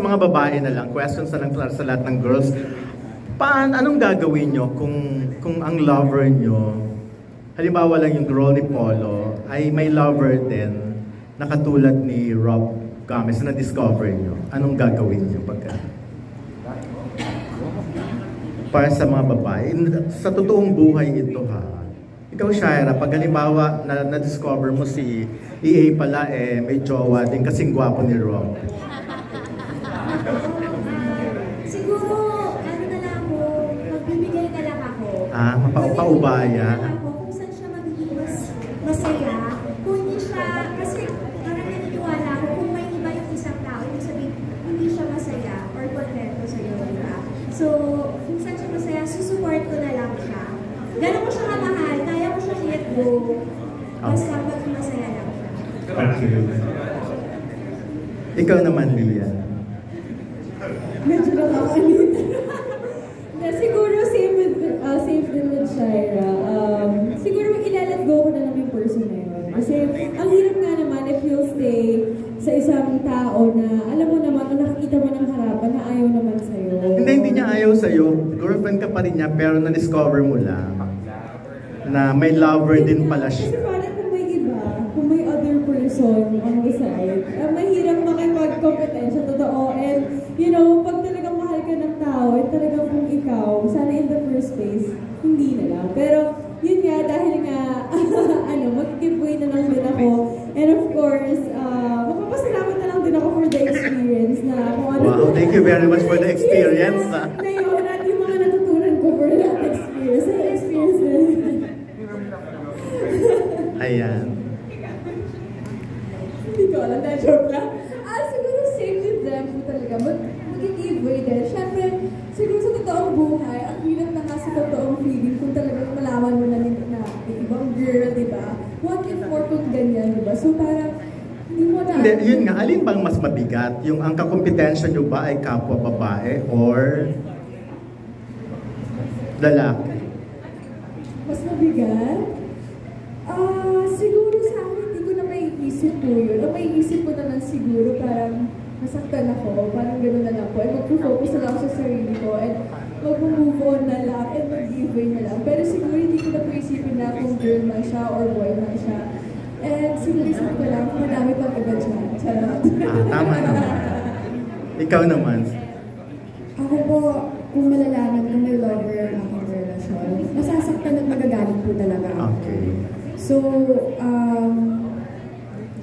sa mga babae na lang, questions na lang sa lahat ng girls. Anong gagawin nyo kung ang lover nyo, halimbawa lang yung role ni Polo, ay may lover din na katulad ni Rob Gomez na discover nyo? Anong gagawin nyo pagka? Para sa mga babae, sa totoong buhay ito ha. Ikaw, Shaira, pag halimbawa na-discover mo si EA pala may jowa din kasing gwapo ni Rob. Siguro, ano na lang ako, magbibigay na lang ako. Mapaubaya. Kung saan siya magiging masaya, kung hindi siya, kasi parang naniniwala ako, kung may iba yung isang tao, ibig sabihin, hindi siya masaya or kontento sa'yo, diba? So, kung saan siya masaya, susupport ko na lang siya. Gano'n ko siya kamahal, kaya ko siya let go. Basta pag masaya lang siya. Okay. Ikaw naman, Lia. Medyo nakakalit. Siguro same din with Shaira. Siguro ilalet go ko na lang yung person na yun. Kasi ang hirap nga naman if you'll stay sa isang tao na alam mo naman, kung nakikita mo ng harapan na ayaw naman sa'yo. Hindi niya ayaw sa'yo. Girlfriend ka pa rin niya, pero na-discover mo lang na may lover din pala siya. Kasi parang kung may iba, kung may other person on the side, mahirap makipag-competensya, totoo. And, you know, pag talagang mahal ka ng tao, at talagang kung ikaw, sana in the first place, hindi na lang. Pero, yun nga, dahil nga, mag-give way na lang din ako. And of course, magpapasalamat na lang din ako for the experience na kung ano. Wow, thank you very much for the experience. Na yun, at yung mga natutunan ko for that experience. Sa experience na yun. Ayan. Hindi ko alam, na-joke lang. Siguro same with them po talaga. Mag-give way din. Siyempre, siguro sa totoong buhay, ang hirap na nga sa totoong feeling kung talagang malaman mo na ibang girl, di ba? What if more kung ganyan, di ba? So parang, hindi mo na... Hindi, yun nga, alin bang mas mabigat? Yung ang kakompetensya nyo ba ay kapwa babae or lalaki? Mas mabigat? Siguro sa akin, hindi ko na maiisip po yun. O maiisip ko naman siguro, parang masaktan ako, parang gano'n na lang po. And mag-focus na lang ako sa sarili ko, and mag-move on na lang, and mag-give way na lang. Pero siguro hindi ko na po isipin na kung girl man siya or boy man siya. And siguro isipin ko lang, madami pang iba dyan. Charot. Tama naman. Ikaw naman. Ako po, kung malalaman kung may lover ang aking relasyon, masasaktan at magagalit po talaga ako. Okay. So,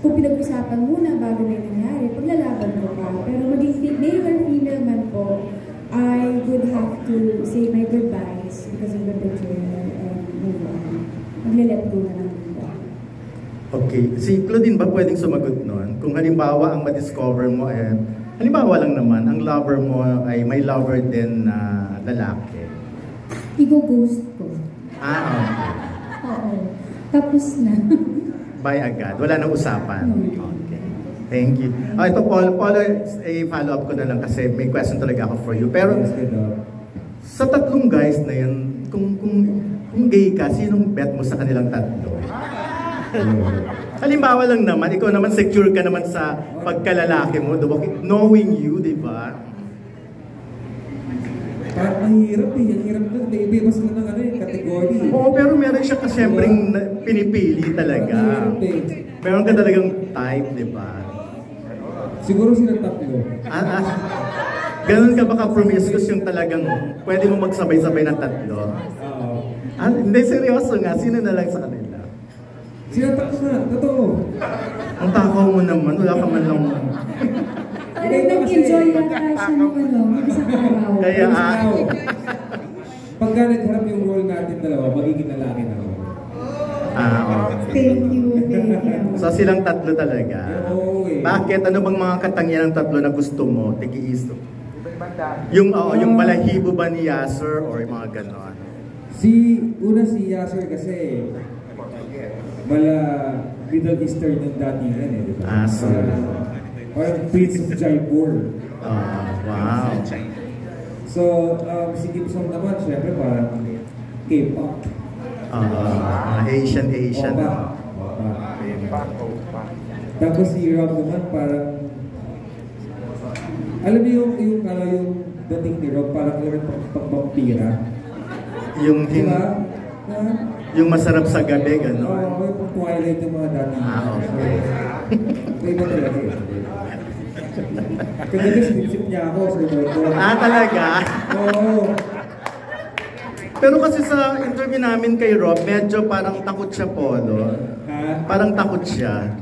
kung pinag-usapan muna bago may nangyari, paglalaban ko pa. Pero maging male or female man po, I would have to say my goodbyes because of the betrayal and move on. Mag-let go na lang po. Okay. Si Claudine ba pwedeng sumagot nun? Kung halimbawa ang ma-discover mo halimbawa lang naman, ang lover mo ay may lover din na lalaki. Igo-ghost ko. Okay. Oo. Tapos na. Bye agad. Wala nang usapan. Okay. Thank you. Ito, Paul, follow-up ko na lang kasi may question talaga ako for you. Pero, sa tatlong guys na yan, kung gay ka, sinong bet mo sa kanilang tatlo? Halimbawa lang naman, ikaw naman secure ka naman sa pagkalalaki mo, knowing you, di ba? Parang mahirap ang hirap na, iba sila ng kategory. Oo, pero meron siya kasyembreng pinipili talaga. Meron ka talagang type, di ba? Siguro silang tatlo. Ganun ka ba ka-promiscuous yung talagang pwede mo magsabay-sabay ng tatlo? Hindi, seryoso nga. Sino na lang sa kanila? Silang tatlo na, totoo. Ang takaw mo naman, wala ka man lang. Parang nag-enjoy yata siya nung isang araw. Kaya pagka nagharap yung role natin dalawa, magiging lalaki na ako. Thank you. So silang tatlo talaga. Bakit? Ano bang mga katangian ng tatlo na gusto mo? Tigiiso. Yung balahibo ba ni Yasser or yung mga ganon? Si Yasser kasi Middle Eastern yung datingan di ba? Parang Prince of Jaipur. Wow. So, si Gibson naman, syempre parang K-pop. Asian. Tapos si Rob naman parang Alam mo yung dating ni Rob, parang alam mo pagpampira. Yung Diba? yung masarap sa gabi, gano'n. Oo, yung pang Twilight yung mga dating. Okay. May iba talaga eh. Kaya sinipsip niya ako sa ito. Talaga? Oo. Pero kasi sa interview namin kay Rob, medyo parang takot siya, Polo. Parang takot siya.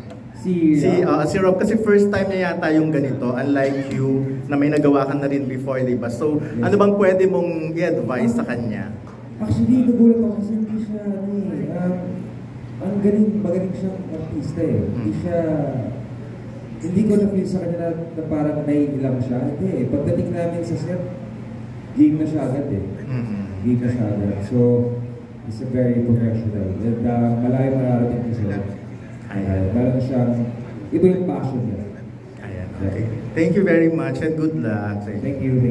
Si Rob, kasi first time niya yata yung ganito, unlike you, na may nagawa ka na rin before, di ba? So, ano bang pwede mong i-advise sa kanya? Actually, nagulat ako kasi hindi siya, magaling siyang artista eh. Hindi ko na-feel sa kanya na parang naiilang siya. Hindi eh, pagdating namin sa set, game na siya agad eh. Game na siya agad. So, he's a very professional. And malayo mararating ko siya. Meron siyang, iba yung passion niya. Okay. Thank you very much and good luck. Thank you.